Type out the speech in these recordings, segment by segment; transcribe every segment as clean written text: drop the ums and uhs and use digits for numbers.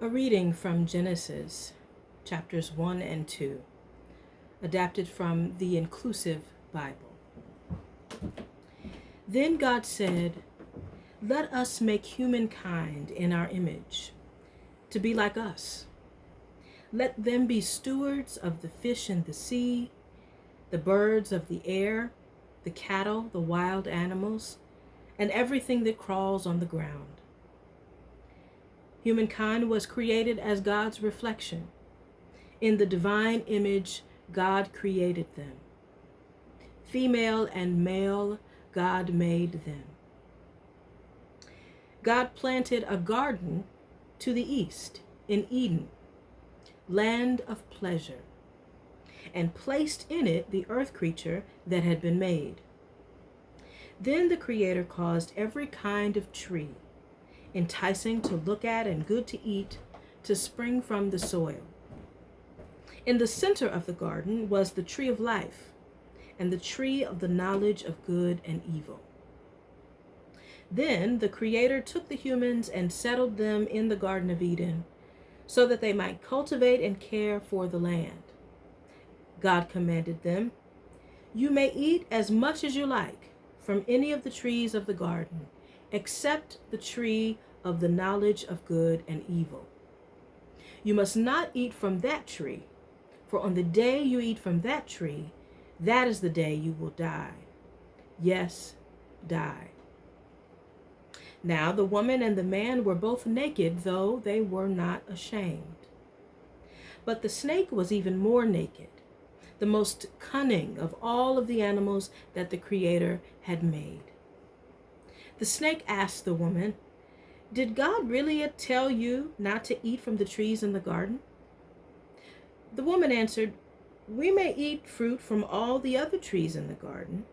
A reading from Genesis, chapters 1 and 2, adapted from the Inclusive Bible. Then God said, "Let us make humankind in our image, to be like us. Let them be stewards of the fish in the sea, the birds of the air, the cattle, the wild animals, and everything that crawls on the ground." Humankind was created as God's reflection. In the divine image, God created them. Female and male, God made them. God planted a garden to the east in Eden, land of pleasure, and placed in it the earth creature that had been made. Then the Creator caused every kind of tree, enticing to look at and good to eat, to spring from the soil. In the center of the garden was the tree of life and the tree of the knowledge of good and evil. Then the Creator took the humans and settled them in the Garden of Eden so that they might cultivate and care for the land. God commanded them, "You may eat as much as you like from any of the trees of the garden, except the tree of the knowledge of good and evil. You must not eat from that tree, for on the day you eat from that tree, that is the day you will die. Yes, die." Now the woman and the man were both naked, though they were not ashamed. But the snake was even more naked, the most cunning of all of the animals that the Creator had made. The snake asked the woman, "Did God really tell you not to eat from the trees in the garden?" The woman answered, "We may eat fruit from all the other trees in the garden,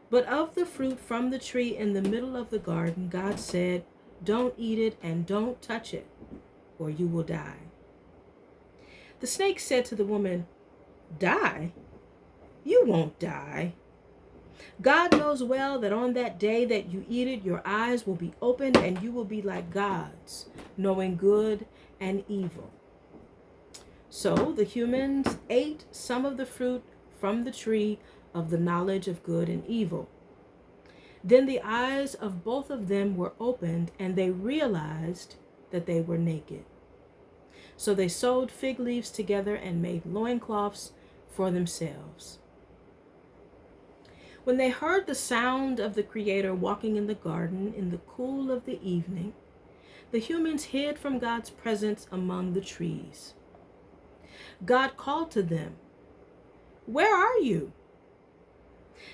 but of the fruit from the tree in the middle of the garden, God said, 'Don't eat it and don't touch it, or you will die.'" The snake said to the woman, "Die? You won't die. God knows well that on that day that you eat it, your eyes will be opened and you will be like gods, knowing good and evil." So the humans ate some of the fruit from the tree of the knowledge of good and evil. Then the eyes of both of them were opened, and they realized that they were naked. So they sewed fig leaves together and made loincloths for themselves. When they heard the sound of the Creator walking in the garden in the cool of the evening, the humans hid from God's presence among the trees. God called to them, "Where are you?"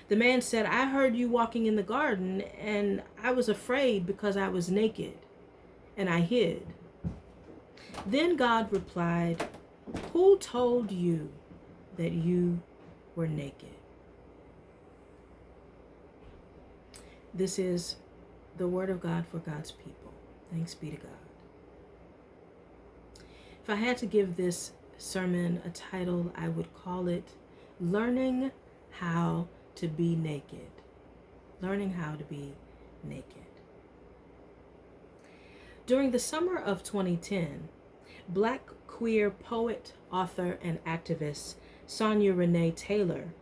The man said, "I heard you walking in the garden, and I was afraid because I was naked, and I hid." Then God replied, "Who told you that you were naked?" This is the word of God for God's people. Thanks be to God. If I had to give this sermon a title, I would call it "Learning How to Be Naked." Learning how to be naked. During the summer of 2010, Black queer poet, author, and activist Sonya Renee Taylor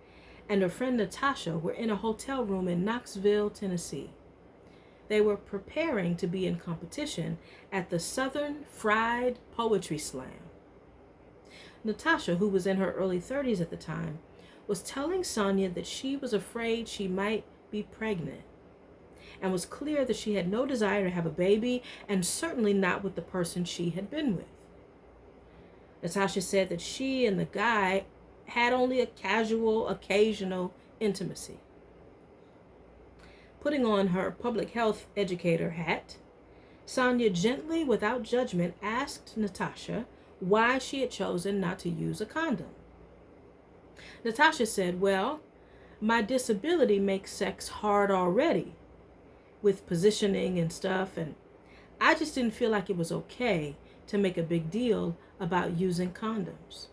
and her friend Natasha were in a hotel room in Knoxville, Tennessee. They were preparing to be in competition at the Southern Fried Poetry Slam. Natasha, who was in her early 30s at the time, was telling Sonya that she was afraid she might be pregnant, and was clear that she had no desire to have a baby, and certainly not with the person she had been with. Natasha said that she and the guy had only a casual, occasional intimacy. Putting on her public health educator hat, Sonya gently, without judgment, asked Natasha why she had chosen not to use a condom. Natasha said, "Well, my disability makes sex hard already, with positioning and stuff, and I just didn't feel like it was okay to make a big deal about using condoms."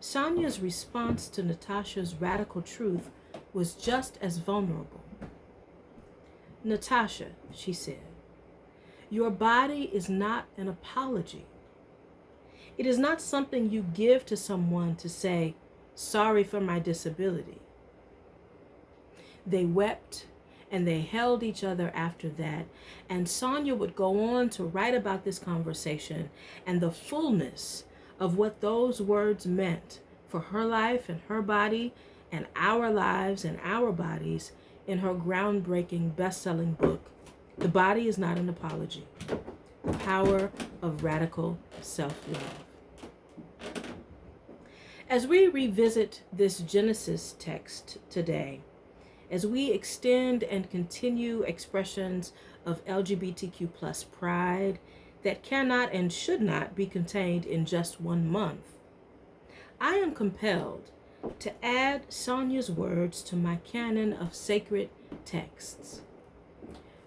Sonya's response to Natasha's radical truth was just as vulnerable. "Natasha," she said, Your body is not an apology. It is not something you give to someone to say, sorry for my disability. They wept and they held each other after that. And Sonia would go on to write about this conversation and the fullness of what those words meant for her life and her body and our lives and our bodies in her groundbreaking best-selling book, The Body is Not an Apology: The Power of Radical Self-Love. As we revisit this Genesis text today, as we extend and continue expressions of LGBTQ plus pride that cannot and should not be contained in just 1 month, I am compelled to add Sonia's words to my canon of sacred texts.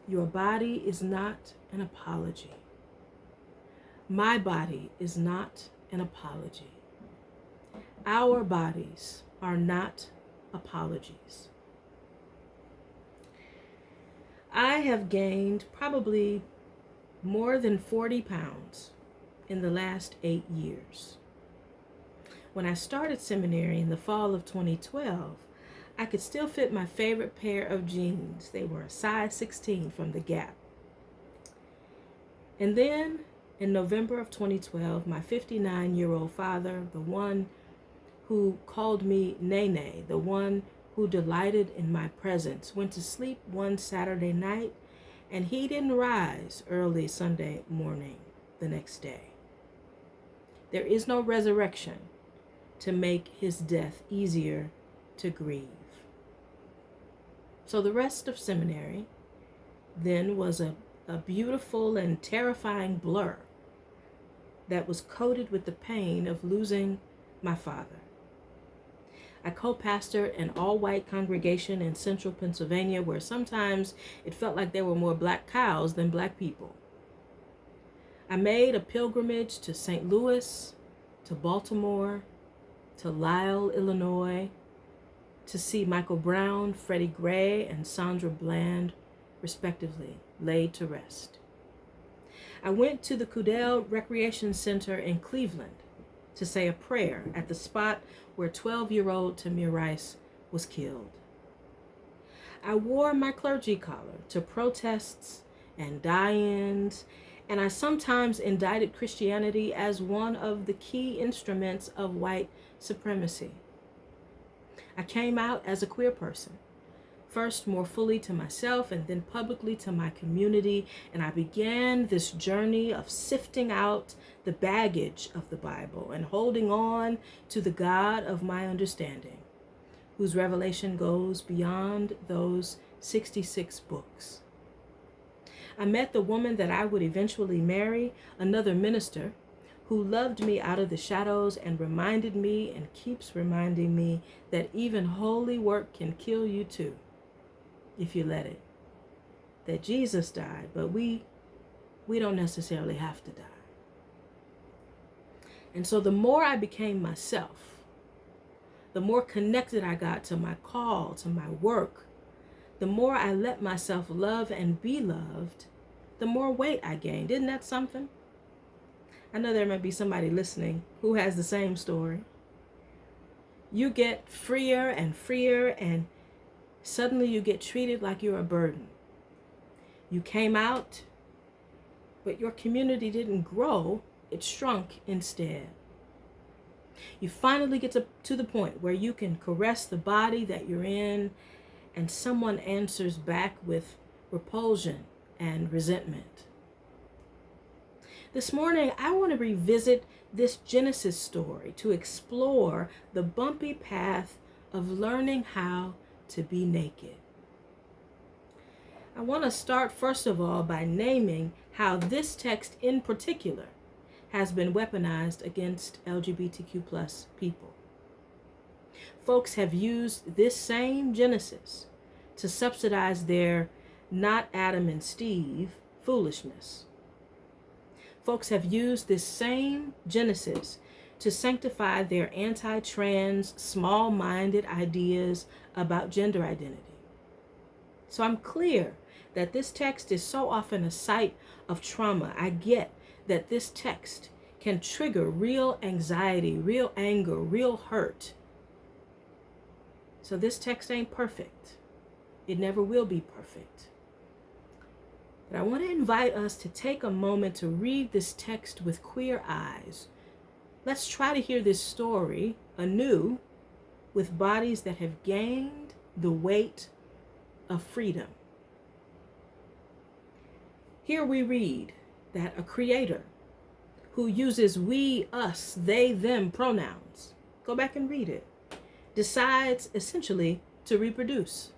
Your body is not an apology. My body is not an apology. Our bodies are not apologies. I have gained probably more than 40 pounds in the last 8 years. When I started seminary in the fall of 2012, I could still fit my favorite pair of jeans. They were a size 16 from the Gap. And then in November of 2012, my 59-year-old father, the one who called me Nene, the one who delighted in my presence, went to sleep one Saturday night, and he didn't rise early Sunday morning the next day. There is no resurrection to make his death easier to grieve. So the rest of seminary then was a beautiful and terrifying blur that was coated with the pain of losing my father. I co-pastored an all-white congregation in central Pennsylvania where sometimes it felt like there were more black cows than black people. I made a pilgrimage to St. Louis, to Baltimore, to Lisle, Illinois, to see Michael Brown, Freddie Gray, and Sandra Bland, respectively, laid to rest. I went to the Cudell Recreation Center in Cleveland to say a prayer at the spot where 12-year-old Tamir Rice was killed. I wore my clergy collar to protests and die-ins, and I sometimes indicted Christianity as one of the key instruments of white supremacy. I came out as a queer person, first more fully to myself and then publicly to my community, and I began this journey of sifting out the baggage of the Bible and holding on to the God of my understanding, whose revelation goes beyond those 66 books. I met the woman that I would eventually marry, another minister, who loved me out of the shadows and reminded me and keeps reminding me that even holy work can kill you too, if you let it. That Jesus died, but we don't necessarily have to die. And so the more I became myself, the more connected I got to my call, to my work, the more I let myself love and be loved, the more weight I gained. Isn't that something? I know there might be somebody listening who has the same story. You get freer and freer, and suddenly you get treated like you're a burden. You came out, but your community didn't grow, it shrunk instead. You finally get to the point where you can caress the body that you're in, and someone answers back with repulsion and resentment. This morning, I want to revisit this Genesis story to explore the bumpy path of learning how to be naked. I want to start, first of all, by naming how this text in particular has been weaponized against LGBTQ plus people. Folks have used this same Genesis to subsidize their not Adam and Steve foolishness. Folks have used this same Genesis to sanctify their anti-trans, small-minded ideas about gender identity. So I'm clear that this text is so often a site of trauma. I get that this text can trigger real anxiety, real anger, real hurt. So this text ain't perfect. It never will be perfect. But I want to invite us to take a moment to read this text with queer eyes. Let's try to hear this story anew with bodies that have gained the weight of freedom. Here we read that a creator who uses we, us, they, them pronouns, go back and read it, decides essentially to reproduce.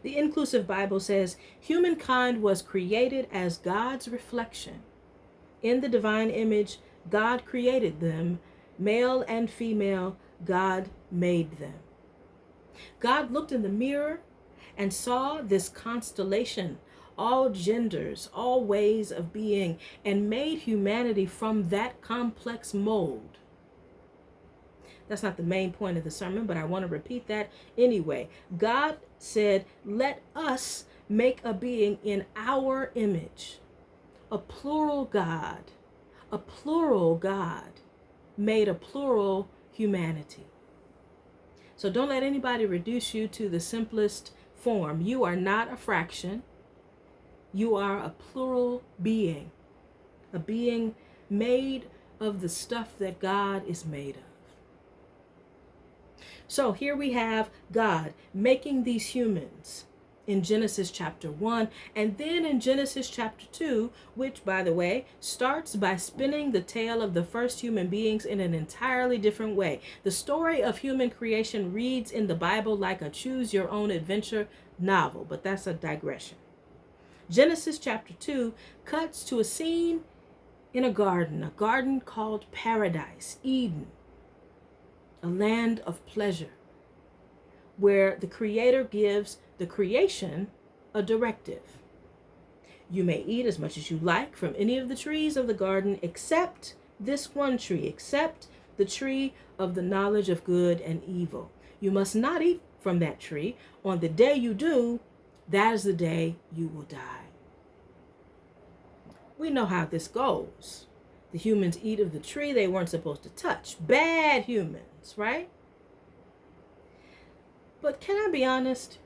The inclusive Bible says, humankind was created as God's reflection. In the divine image, God created them, male and female, God made them. God looked in the mirror and saw this constellation, all genders, all ways of being, and made humanity from that complex mold. That's not the main point of the sermon, but I want to repeat that anyway. God said, let us make a being in our image. A plural God made a plural humanity. So don't let anybody reduce you to the simplest form. You are not a fraction. You are a plural being, a being made of the stuff that God is made of. So here we have God making these humans in Genesis chapter 1, and then in Genesis chapter 2, which, by the way, starts by spinning the tale of the first human beings in an entirely different way. The story of human creation reads in the Bible like a choose-your-own-adventure novel, but that's a digression. Genesis chapter 2 cuts to a scene in a garden called Paradise, Eden, a land of pleasure, where the Creator gives the creation a directive. You may eat as much as you like from any of the trees of the garden except this one tree, except the tree of the knowledge of good and evil. You must not eat from that tree. On the day you do, that is the day you will die. We know how this goes. The humans eat of the tree they weren't supposed to touch. Bad humans, right? But can I be honest?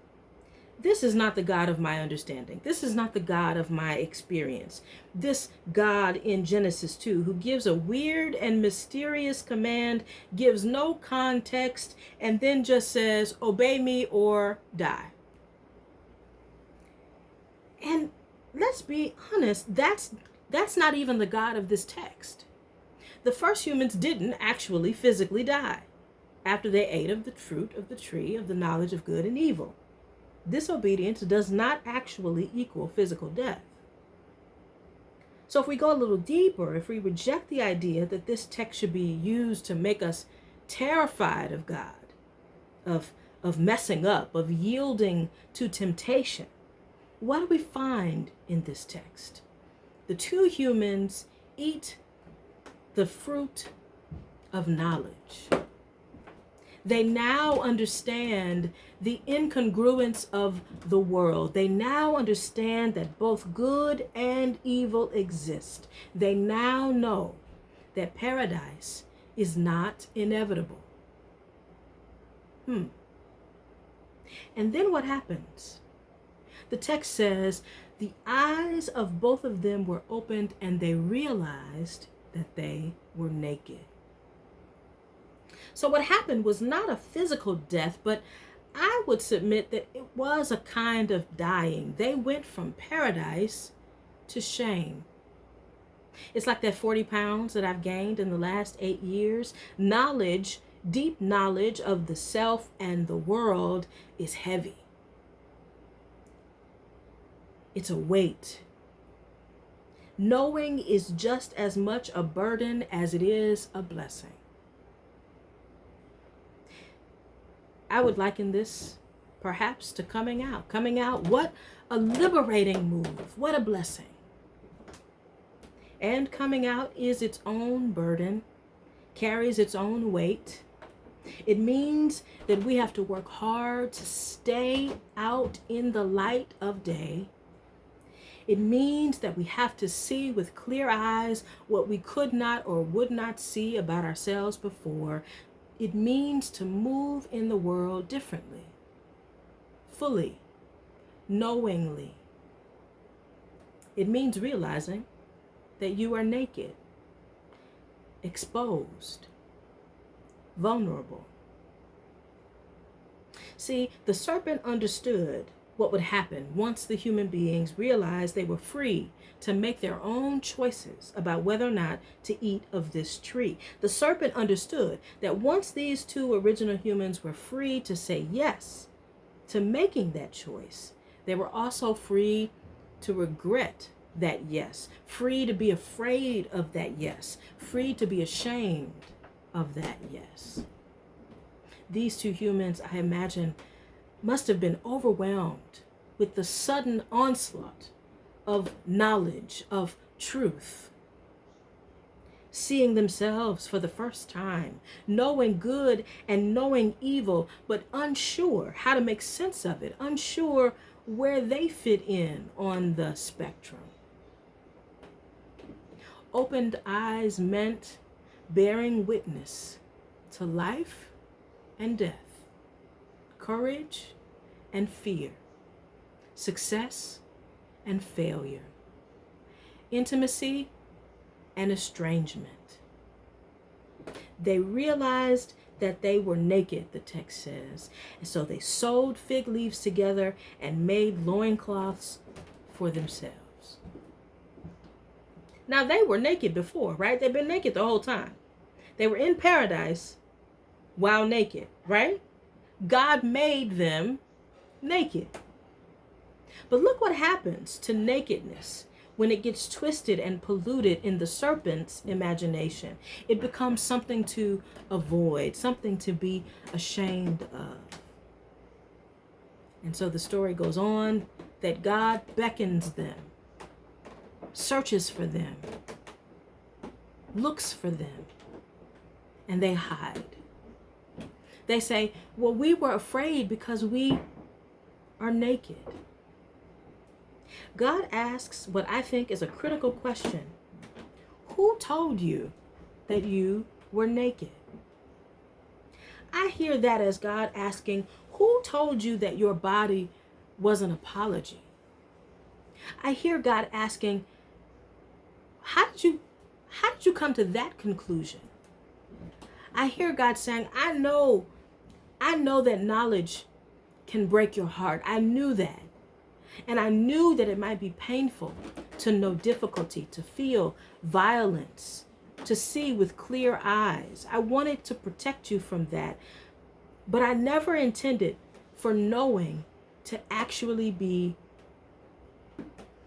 This is not the God of my understanding. This is not the God of my experience. This God in Genesis 2, who gives a weird and mysterious command, gives no context, and then just says, obey me or die. And let's be honest, that's not even the God of this text. The first humans didn't actually physically die after they ate of the fruit of the tree of the knowledge of good and evil. Disobedience does not actually equal physical death. So if we go a little deeper, if we reject the idea that this text should be used to make us terrified of God, of messing up, of yielding to temptation, what do we find in this text? The two humans eat the fruit of knowledge. They now understand the incongruence of the world. They now understand that both good and evil exist. They now know that paradise is not inevitable. And then what happens? The text says, the eyes of both of them were opened and they realized that they were naked. So what happened was not a physical death, but I would submit that it was a kind of dying. They went from paradise to shame. It's like that 40 pounds that I've gained in the last 8 years. Knowledge, deep knowledge of the self and the world is heavy. It's a weight. Knowing is just as much a burden as it is a blessing. I would liken this perhaps to coming out. Coming out, what a liberating move. What a blessing. And coming out is its own burden, carries its own weight. It means that we have to work hard to stay out in the light of day, It means that we have to see with clear eyes what we could not or would not see about ourselves before. It means to move in the world differently, fully, knowingly. It means realizing that you are naked, exposed, vulnerable. See, the serpent understood what would happen once the human beings realized they were free to make their own choices about whether or not to eat of this tree. The serpent understood that once these two original humans were free to say yes to making that choice, they were also free to regret that yes, free to be afraid of that yes, free to be ashamed of that yes. These two humans, I imagine, must have been overwhelmed with the sudden onslaught of knowledge, of truth. Seeing themselves for the first time, knowing good and knowing evil, but unsure how to make sense of it, unsure where they fit in on the spectrum. Opened eyes meant bearing witness to life and death, courage and fear, success and failure, intimacy and estrangement. They realized that they were naked, the text says, and so they sewed fig leaves together and made loincloths for themselves. Now, they were naked before, right? They've been naked the whole time. They were in paradise while naked, right? God made them naked. But look what happens to nakedness when it gets twisted and polluted in the serpent's imagination. It becomes something to avoid, something to be ashamed of. And so the story goes on that God beckons them, searches for them, looks for them, and they hide. They say, well, we were afraid because we are naked. God asks what I think is a critical question. Who told you that you were naked? I hear that as God asking, who told you that your body was an apology? I hear God asking, how did you come to that conclusion? I hear God saying, I know that knowledge can break your heart. I knew that. And I knew that it might be painful to know difficulty, to feel violence, to see with clear eyes. I wanted to protect you from that. But I never intended for knowing to actually be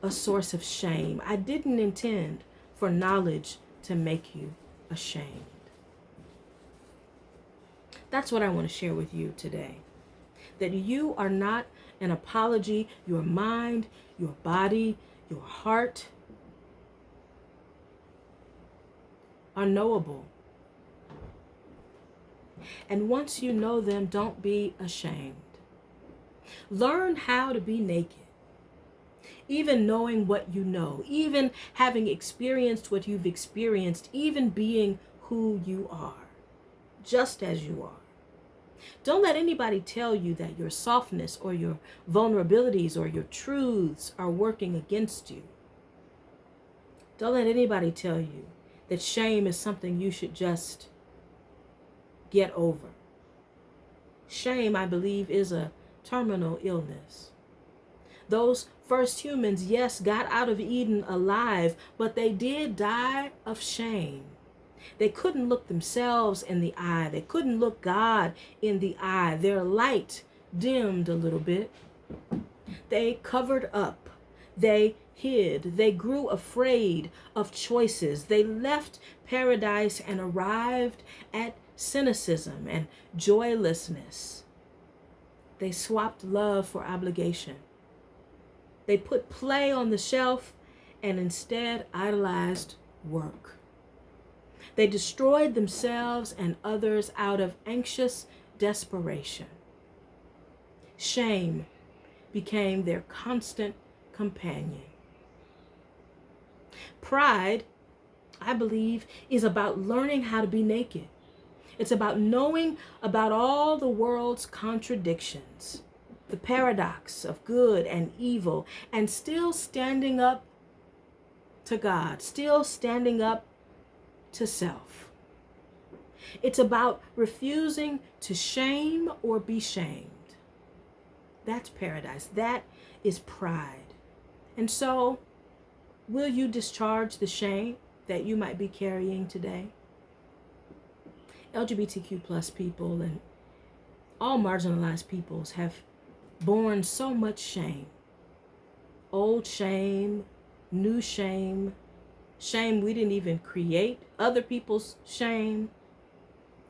a source of shame. I didn't intend for knowledge to make you ashamed. That's what I want to share with you today. That you are not an apology. Your mind, your body, your heart are knowable. And once you know them, don't be ashamed. Learn how to be naked. Even knowing what you know, even having experienced what you've experienced, even being who you are, just as you are. Don't let anybody tell you that your softness or your vulnerabilities or your truths are working against you. Don't let anybody tell you that shame is something you should just get over. Shame, I believe, is a terminal illness. Those first humans, yes, got out of Eden alive, but they did die of shame. They couldn't look themselves in the eye. They couldn't look God in the eye. Their light dimmed a little bit. They covered up. They hid. They grew afraid of choices. They left paradise and arrived at cynicism and joylessness. They swapped love for obligation. They put play on the shelf and instead idolized work. They destroyed themselves and others out of anxious desperation. Shame became their constant companion. Pride, I believe, is about learning how to be naked. It's about knowing about all the world's contradictions, the paradox of good and evil, and still standing up to God, still standing up to self. It's about refusing to shame or be shamed. That's paradise. That is pride. And so, will you discharge the shame that you might be carrying today? LGBTQ plus people and all marginalized peoples have borne so much shame. Old shame, new shame, shame we didn't even create, other people's shame.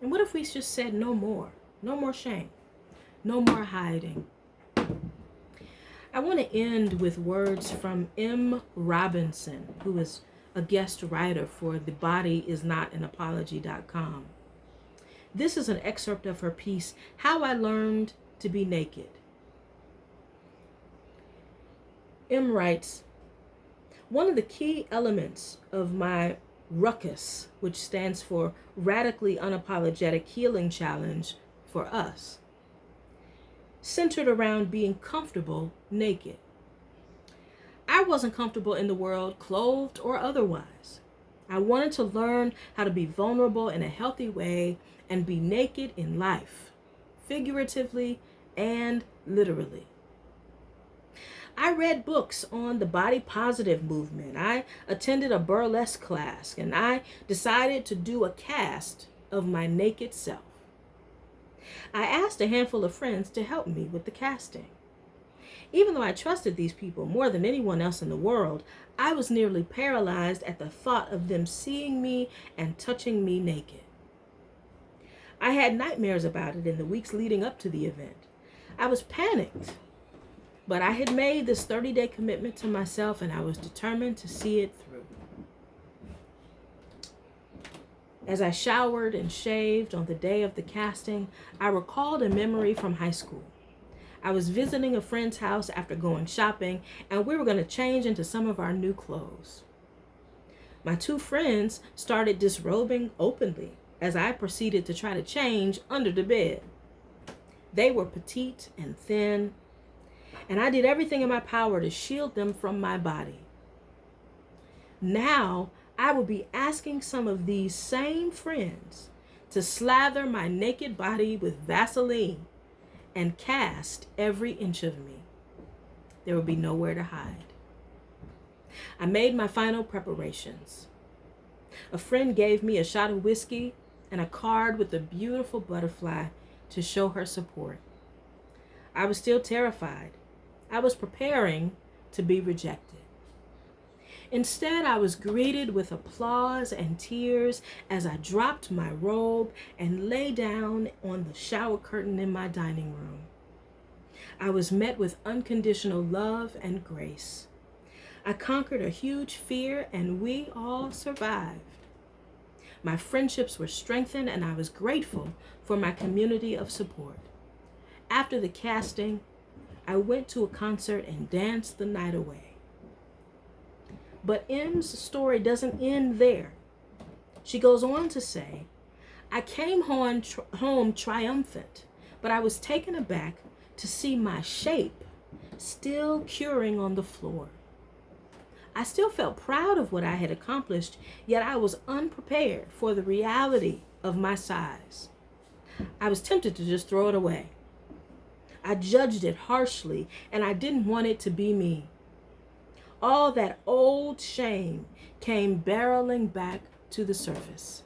And what if we just said no more? No more shame. No more hiding. I want to end with words from M. Robinson, who is a guest writer for thebodyisnotanapology.com. This is an excerpt of her piece, How I Learned to Be Naked. M writes, one of the key elements of my RUCKUS, which stands for Radically Unapologetic Healing Challenge for us, centered around being comfortable naked. I wasn't comfortable in the world, clothed or otherwise. I wanted to learn how to be vulnerable in a healthy way and be naked in life, figuratively and literally. I read books on the body positive movement. I attended a burlesque class, and I decided to do a cast of my naked self. I asked a handful of friends to help me with the casting. Even though I trusted these people more than anyone else in the world, I was nearly paralyzed at the thought of them seeing me and touching me naked. I had nightmares about it in the weeks leading up to the event. I was panicked, but I had made this 30-day commitment to myself, and I was determined to see it through. As I showered and shaved on the day of the casting, I recalled a memory from high school. I was visiting a friend's house after going shopping, and we were going to change into some of our new clothes. My two friends started disrobing openly as I proceeded to try to change under the bed. They were petite and thin, and I did everything in my power to shield them from my body. Now, I would be asking some of these same friends to slather my naked body with Vaseline and cast every inch of me. There would be nowhere to hide. I made my final preparations. A friend gave me a shot of whiskey and a card with a beautiful butterfly to show her support. I was still terrified. I was preparing to be rejected. Instead, I was greeted with applause and tears as I dropped my robe and lay down on the shower curtain in my dining room. I was met with unconditional love and grace. I conquered a huge fear, and we all survived. My friendships were strengthened, and I was grateful for my community of support. After the casting, I went to a concert and danced the night away. But M's story doesn't end there. She goes on to say, I came home triumphant, but I was taken aback to see my shape still curing on the floor. I still felt proud of what I had accomplished, yet I was unprepared for the reality of my size. I was tempted to just throw it away. I judged it harshly, and I didn't want it to be me. All that old shame came barreling back to the surface.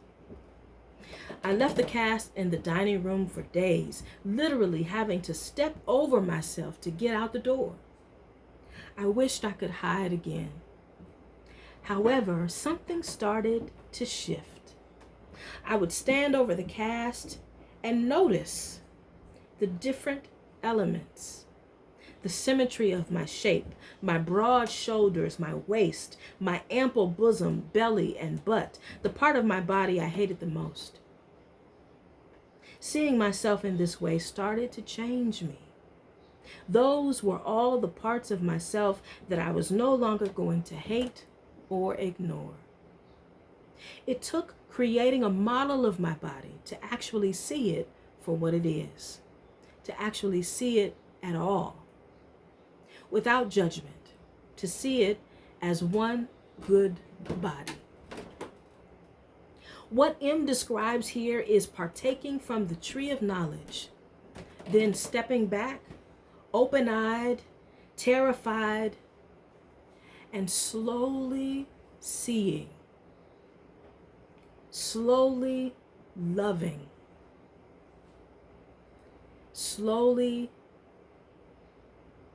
I left the cast in the dining room for days, literally having to step over myself to get out the door. I wished I could hide again. However, something started to shift. I would stand over the cast and notice the different elements. The symmetry of my shape, my broad shoulders, my waist, my ample bosom, belly, and butt, the part of my body I hated the most. Seeing myself in this way started to change me. Those were all the parts of myself that I was no longer going to hate or ignore. It took creating a model of my body to actually see it for what it is, to actually see it at all, without judgment, to see it as one good body. What M describes here is partaking from the tree of knowledge, then stepping back, open-eyed, terrified, and slowly seeing, slowly loving, slowly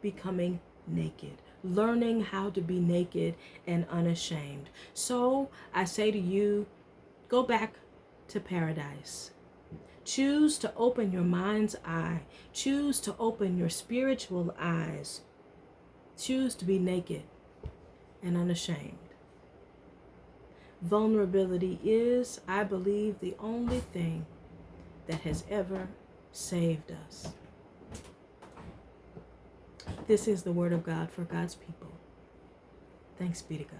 becoming naked, learning how to be naked and unashamed. So I say to you, go back to paradise. Choose to open your mind's eye. Choose to open your spiritual eyes. Choose to be naked and unashamed. Vulnerability is, I believe, the only thing that has ever saved us. This is the word of God for God's people. Thanks be to God.